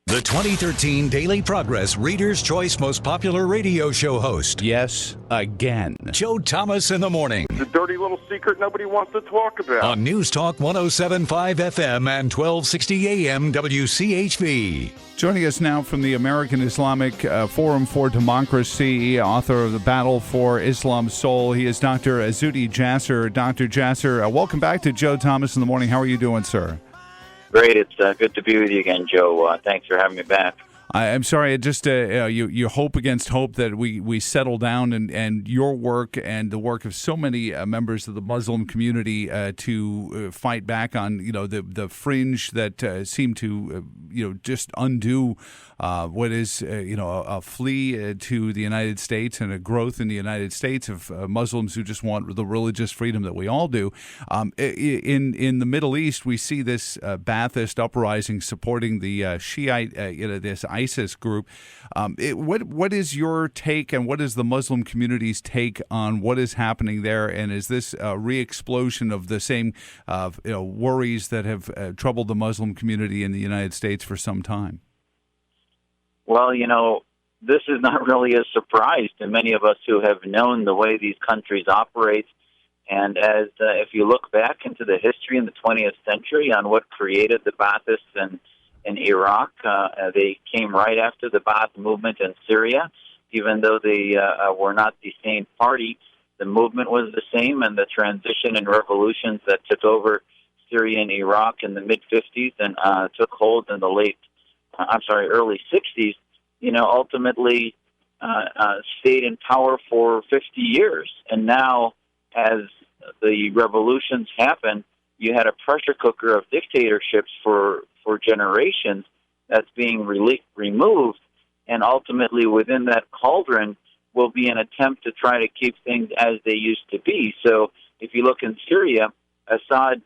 The 2013 Daily Progress Reader's Choice Most Popular Radio Show host. Yes, again. Joe Thomas in the morning. The dirty little secret nobody wants to talk about. On News Talk 107.5 FM and 1260 AM WCHV. Joining us now from the American Islamic Forum for Democracy, author of The Battle for Islam's Soul, he is Dr. Zuhdi Jasser. Dr. Jasser, welcome back to Joe Thomas in the morning. How are you doing, sir? Great. It's good to be with you again, Joe. Thanks for having me back. I'm sorry. Just you hope against hope that we settle down and your work and the work of so many members of the Muslim community to fight back on the fringe that seem to just undo what is a flee to the United States and a growth in the United States of Muslims who just want the religious freedom that we all do. In the Middle East, we see this Ba'athist uprising supporting the Shiite this ISIS group. What is your take, and what is the Muslim community's take on what is happening there? And is this a re-explosion of the same worries that have troubled the Muslim community in the United States for some time? Well, this is not really a surprise to many of us who have known the way these countries operate. And if you look back into the history in the 20th century on what created the Ba'athists in Iraq, they came right after the Ba'ath movement in Syria. Even though they were not the same party, the movement was the same, and the transition and revolutions that took over Syria and Iraq in the mid-50s and took hold in the early 60s, ultimately stayed in power for 50 years. And now, as the revolutions happened, you had a pressure cooker of dictatorships for generations that's being removed, and ultimately within that cauldron will be an attempt to try to keep things as they used to be. So if you look in Syria, Assad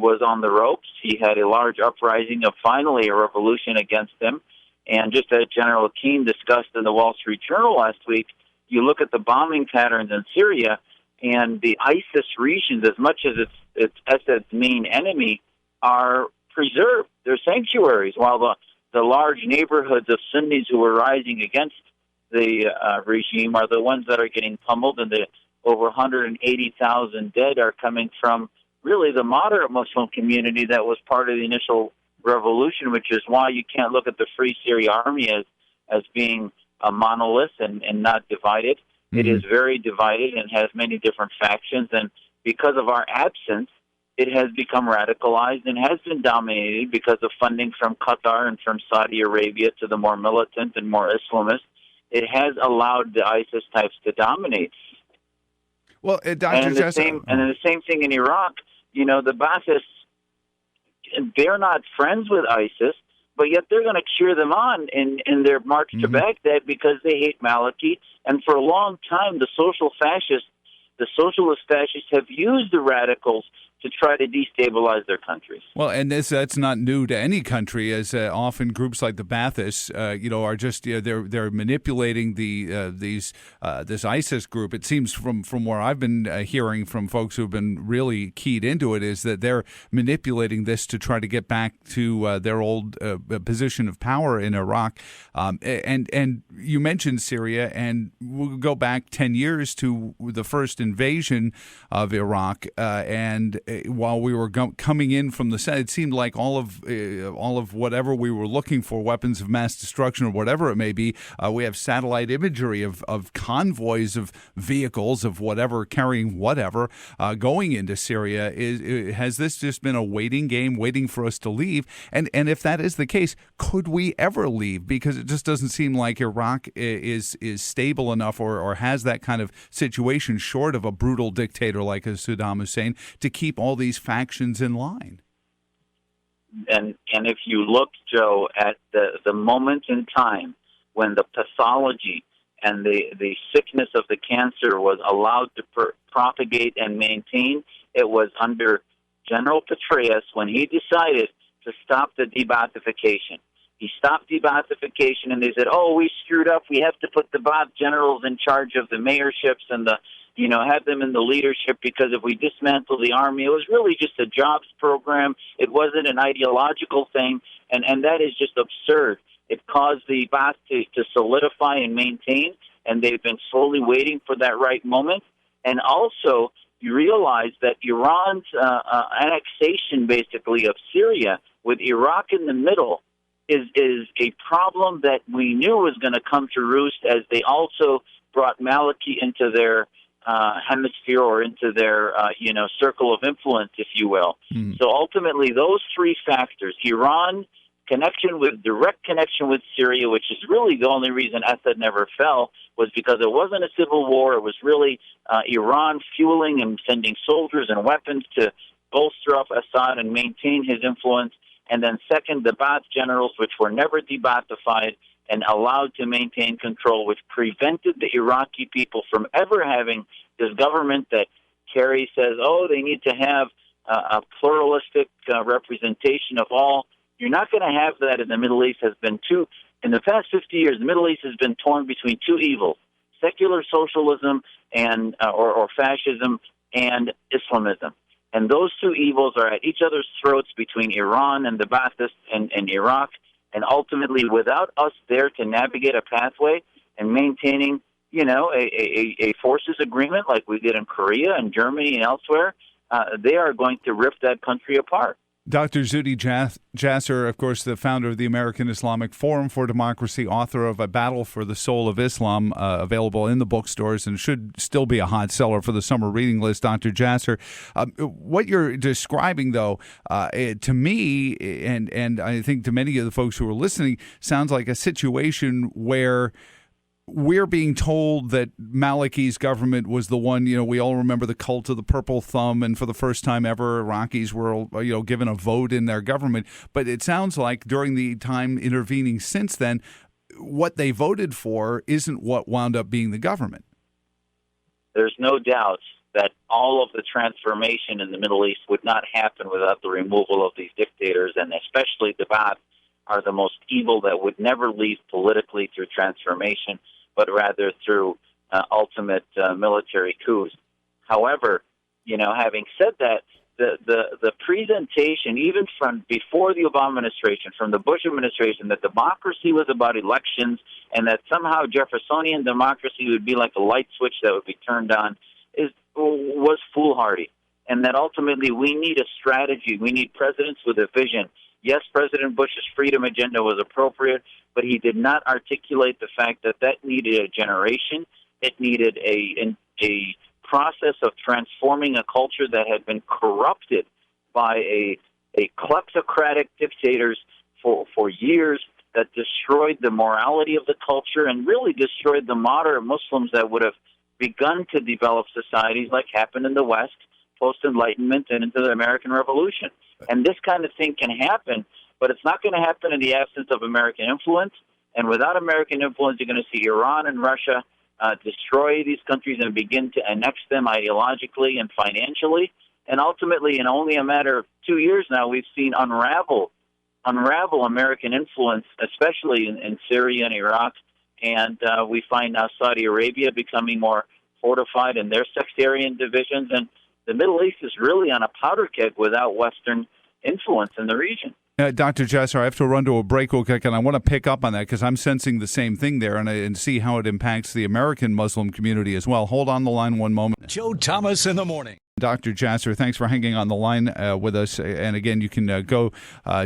was on the ropes. He had a large uprising of finally a revolution against him. And just as General Keane discussed in the Wall Street Journal last week, you look at the bombing patterns in Syria, and the ISIS regions, as much as it's Assad's main enemy, are preserved. They're sanctuaries, while the large neighborhoods of Sunnis who are rising against the regime are the ones that are getting pummeled, and the over 180,000 dead are coming from really the moderate Muslim community that was part of the initial revolution, which is why you can't look at the Free Syria Army as being a monolith and not divided. Mm-hmm. It is very divided and has many different factions, and because of our absence, it has become radicalized and has been dominated because of funding from Qatar and from Saudi Arabia to the more militant and more Islamist. It has allowed the ISIS types to dominate. Well, Dr. And the same thing in Iraq. The Ba'athists, they're not friends with ISIS, but yet they're going to cheer them on in their march to Baghdad because they hate Maliki. And for a long time, the socialist fascists have used the radicals to try to destabilize their countries. Well, and that's not new to any country, as often groups like the Ba'athists, are just they're manipulating this ISIS group. It seems from where I've been hearing from folks who've been really keyed into it is that they're manipulating this to try to get back to their old position of power in Iraq. And you mentioned Syria, and we'll go back 10 years to the first invasion of Iraq, and while we were coming in from the Senate, it seemed like all of whatever we were looking for, weapons of mass destruction or whatever it may be, we have satellite imagery of convoys of vehicles of whatever carrying whatever going into Syria. Has this just been a waiting game, waiting for us to leave? And if that is the case, could we ever leave? Because it just doesn't seem like Iraq is stable enough or has that kind of situation, short of a brutal dictator like a Saddam Hussein, to keep all these factions in line. And if you look, Joe, at the moment in time when the pathology and the sickness of the cancer was allowed to propagate and maintain, it was under General Petraeus when he decided to stop the debathification. He stopped debathification, and they said, "Oh, we screwed up. We have to put the Ba'ath generals in charge of the mayorships and have them in the leadership, because if we dismantle the army," it was really just a jobs program. It wasn't an ideological thing, and that is just absurd. It caused the Ba'ath to solidify and maintain, and they've been slowly waiting for that right moment. And also, you realize that Iran's annexation, basically, of Syria with Iraq in the middle is a problem that we knew was going to come to roost as they also brought Maliki into their hemisphere or into their, circle of influence, if you will. So ultimately, those three factors, Iran, direct connection with Syria, which is really the only reason Assad never fell, was because it wasn't a civil war. It was really Iran fueling and sending soldiers and weapons to bolster up Assad and maintain his influence. And then second, the Ba'ath generals, which were never de-Ba'athified and allowed to maintain control, which prevented the Iraqi people from ever having this government that Kerry says, they need to have a pluralistic representation of all. You're not going to have that in the Middle East. In the past 50 years, the Middle East has been torn between two evils, secular socialism and or fascism and Islamism. And those two evils are at each other's throats between Iran and the Ba'athists and Iraq. And ultimately, without us there to navigate a pathway and maintaining, a forces agreement like we did in Korea and Germany and elsewhere, they are going to rip that country apart. Dr. Zuhdi Jasser, of course, the founder of the American Islamic Forum for Democracy, author of A Battle for the Soul of Islam, available in the bookstores and should still be a hot seller for the summer reading list. Dr. Jasser, what you're describing, though, to me, and I think to many of the folks who are listening, sounds like a situation where we're being told that Maliki's government was the one, we all remember the cult of the purple thumb, and for the first time ever, Iraqis were, given a vote in their government. But it sounds like during the time intervening since then, what they voted for isn't what wound up being the government. There's no doubt that all of the transformation in the Middle East would not happen without the removal of these dictators, and especially the Ba'ath are the most evil that would never leave politically through transformation, but rather through ultimate military coups. However, having said that, the presentation, even from before the Obama administration, from the Bush administration, that democracy was about elections and that somehow Jeffersonian democracy would be like a light switch that would be turned on, was foolhardy. And that ultimately we need a strategy. We need presidents with a vision. Yes, President Bush's freedom agenda was appropriate, but he did not articulate the fact that needed a generation. It needed a process of transforming a culture that had been corrupted by a kleptocratic dictators for years that destroyed the morality of the culture and really destroyed the moderate Muslims that would have begun to develop societies like happened in the West, post-Enlightenment, and into the American Revolution. And this kind of thing can happen, but it's not going to happen in the absence of American influence. And without American influence, you're going to see Iran and Russia destroy these countries and begin to annex them ideologically and financially. And ultimately, in only a matter of 2 years now, we've seen unravel American influence, especially in Syria and Iraq. And we find now Saudi Arabia becoming more fortified in their sectarian divisions. And the Middle East is really on a powder keg without Western influence in the region. Dr. Jasser, I have to run to a break real quick, and I want to pick up on that because I'm sensing the same thing there and see how it impacts the American Muslim community as well. Hold on the line one moment. Joe Thomas in the morning. Dr. Jasser, thanks for hanging on the line with us. And again, you can go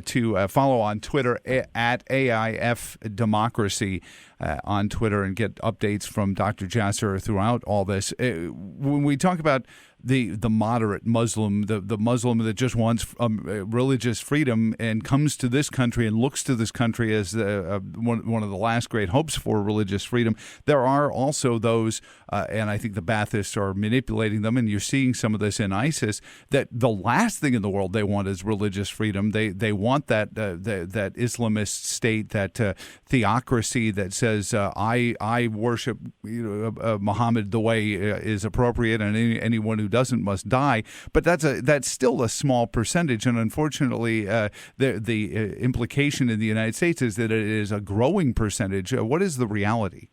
to follow on Twitter at AIF Democracy on Twitter and get updates from Dr. Jasser throughout all this. When we talk about the moderate Muslim, the Muslim that just wants religious freedom and comes to this country and looks to this country as one of the last great hopes for religious freedom, there are also those, and I think the Baathists are manipulating them, and you're seeing some of this in ISIS, that the last thing in the world they want is religious freedom. They want that Islamist state, that theocracy that says I worship Muhammad the way is appropriate, and anyone who doesn't must die. But that's still a small percentage, and unfortunately, the implication in the United States is that it is a growing percentage. What is the reality?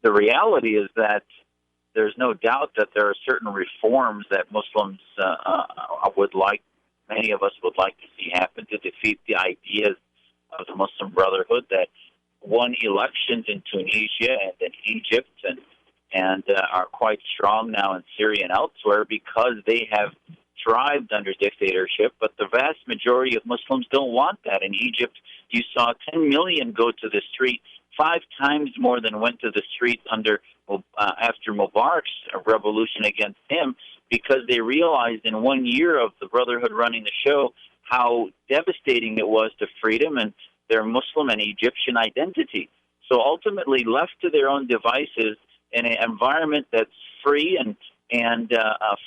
The reality is that there's no doubt that there are certain reforms that Muslims would like, many of us would like to see happen to defeat the ideas of the Muslim Brotherhood that won elections in Tunisia and in Egypt and are quite strong now in Syria and elsewhere because they have thrived under dictatorship. But the vast majority of Muslims don't want that. In Egypt, you saw 10 million go to the street, 5 times more than went to the street after Mubarak's revolution against him, because they realized in 1 year of the Brotherhood running the show how devastating it was to freedom and their Muslim and Egyptian identity. So ultimately, left to their own devices in an environment that's free and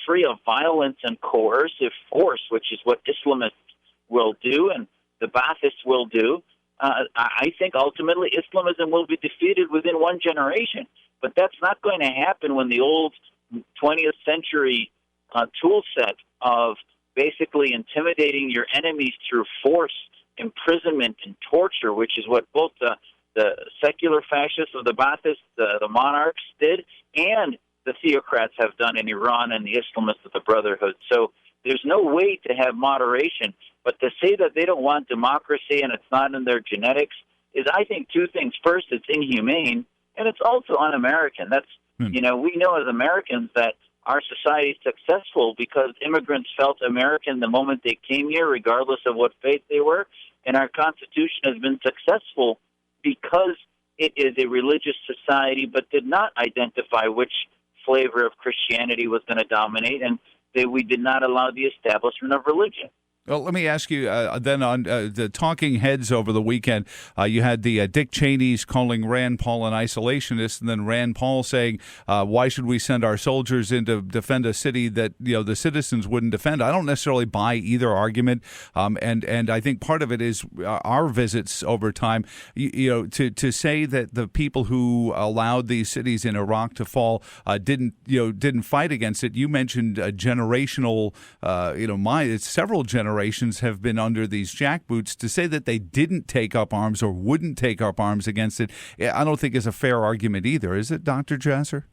free of violence and coercive force, which is what Islamists will do and the Baathists will do, I think ultimately Islamism will be defeated within 1 generation. But that's not going to happen when the old 20th century tool set of basically intimidating your enemies through force, imprisonment, and torture, which is what both the secular fascists of the Baathists, the monarchs did, and the theocrats have done in Iran and the Islamists of the Brotherhood. So there's no way to have moderation. But to say that they don't want democracy and it's not in their genetics is, I think, 2 things. First, it's inhumane, and it's also un-American. That's, we know as Americans that our society is successful because immigrants felt American the moment they came here, regardless of what faith they were. And our Constitution has been successful because it is a religious society, but did not identify which flavor of Christianity was going to dominate, and we did not allow the establishment of religion. Well, let me ask you then on the talking heads over the weekend. You had the Dick Cheney's calling Rand Paul an isolationist, and then Rand Paul saying, "Why should we send our soldiers in to defend a city that the citizens wouldn't defend?" I don't necessarily buy either argument, and I think part of it is our visits over time. To say that the people who allowed these cities in Iraq to fall didn't fight against it. You mentioned a generational, several generations have been under these jackboots. To say that they didn't take up arms or wouldn't take up arms against it, I don't think is a fair argument either, is it, Dr. Jasser?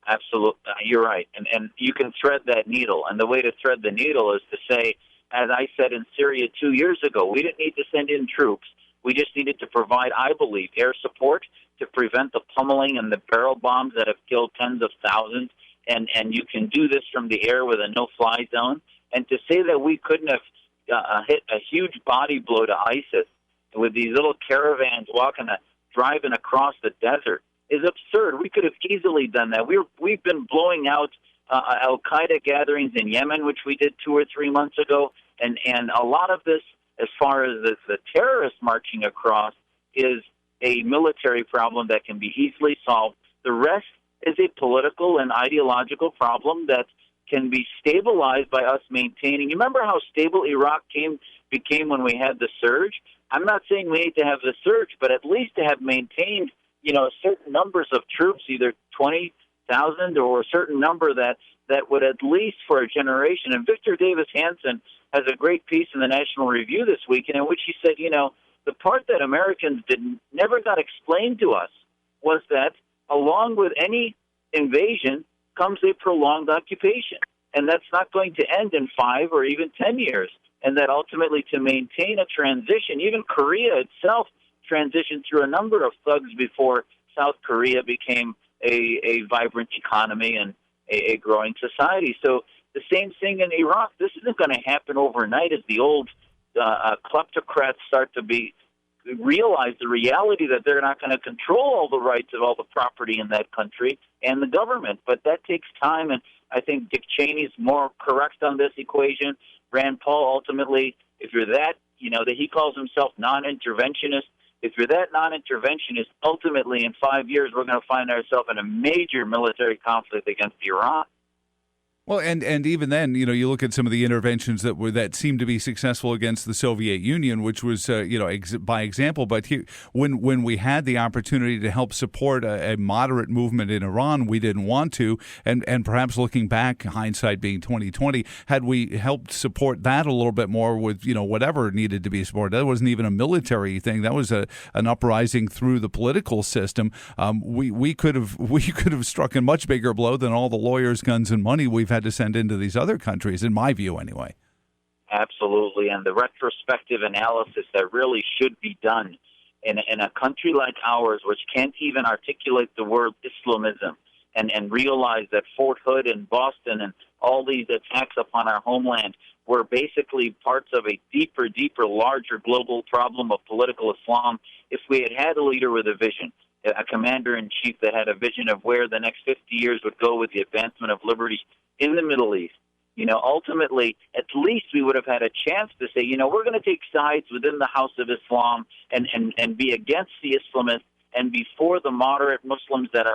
Absolutely. You're right. And you can thread that needle. And the way to thread the needle is to say, as I said in Syria 2 years ago, we didn't need to send in troops. We just needed to provide, I believe, air support to prevent the pummeling and the barrel bombs that have killed tens of thousands. And you can do this from the air with a no-fly zone. And to say that we couldn't have hit a huge body blow to ISIS with these little caravans driving across the desert is absurd. We could have easily done that. We've been blowing out Al-Qaeda gatherings in Yemen, which we did 2 or 3 months ago. And a lot of this, as far as the terrorists marching across, is a military problem that can be easily solved. The rest is a political and ideological problem that can be stabilized by us maintaining. You remember how stable Iraq became when we had the surge? I'm not saying we need to have the surge, but at least to have maintained, certain numbers of troops, either 20,000 or a certain number that would at least for a generation. And Victor Davis Hanson has a great piece in the National Review this week in which he said, the part that Americans never got explained to us was that along with any invasion comes a prolonged occupation. And that's not going to end in 5 or even 10 years. And that ultimately to maintain a transition, even Korea itself transitioned through a number of thugs before South Korea became a vibrant economy and a growing society. So the same thing in Iraq. This isn't going to happen overnight as the old kleptocrats start to realize the reality that they're not going to control all the rights of all the property in that country and the government. But that takes time, and I think Dick Cheney's more correct on this equation. Rand Paul, ultimately, if you're that, that he calls himself non-interventionist, if you're that non-interventionist, ultimately in 5 years we're going to find ourselves in a major military conflict against Iran. Well, and even then, you look at some of the interventions that seemed to be successful against the Soviet Union, which was, by example. But when we had the opportunity to help support a moderate movement in Iran, we didn't want to. And perhaps looking back, hindsight being 2020, had we helped support that a little bit more with whatever needed to be supported, that wasn't even a military thing. That was an uprising through the political system. We could have struck a much bigger blow than all the lawyers, guns, and money we've had to send into these other countries, in my view, anyway. Absolutely. And the retrospective analysis that really should be done in a country like ours, which can't even articulate the word Islamism, and realize that Fort Hood and Boston and all these attacks upon our homeland were basically parts of a deeper, larger global problem of political Islam. If we had had a leader with a vision, a commander-in-chief that had a vision of where the next 50 years would go with the advancement of liberty in the Middle East, ultimately, at least we would have had a chance to say, we're going to take sides within the House of Islam and be against the Islamists and be for the moderate Muslims that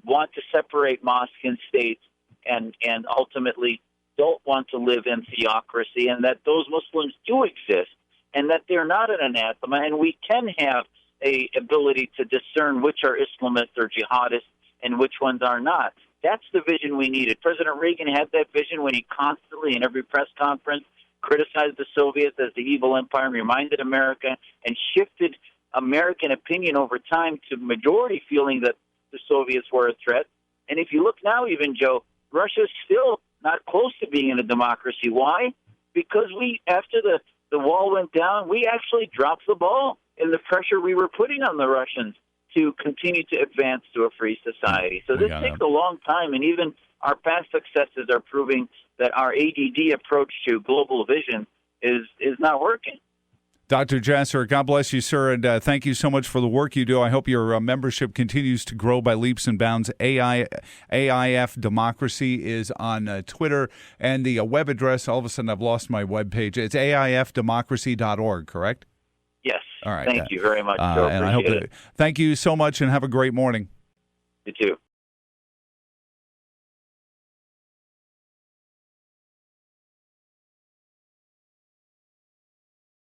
want to separate mosque and state and ultimately don't want to live in theocracy, and that those Muslims do exist and that they're not an anathema, and we can have a ability to discern which are Islamists or jihadists and which ones are not. That's the vision we needed. President Reagan had that vision when he constantly, in every press conference, criticized the Soviets as the evil empire and reminded America and shifted American opinion over time to majority feeling that the Soviets were a threat. And if you look now, even, Joe, Russia's still not close to being in a democracy. Why? Because after the wall went down, we actually dropped the ball in the pressure we were putting on the Russians to continue to advance to a free society. So this takes a long time, and even our past successes are proving that our ADD approach to global vision is not working. Dr. Jasser, God bless you, sir, and thank you so much for the work you do. I hope your membership continues to grow by leaps and bounds. AIF Democracy is on Twitter, and the web address, all of a sudden I've lost my web page. It's AIFdemocracy.org, correct? Yes. All right. Thank you very much, Joe. And I hope it. Thank you so much, and have a great morning. You too.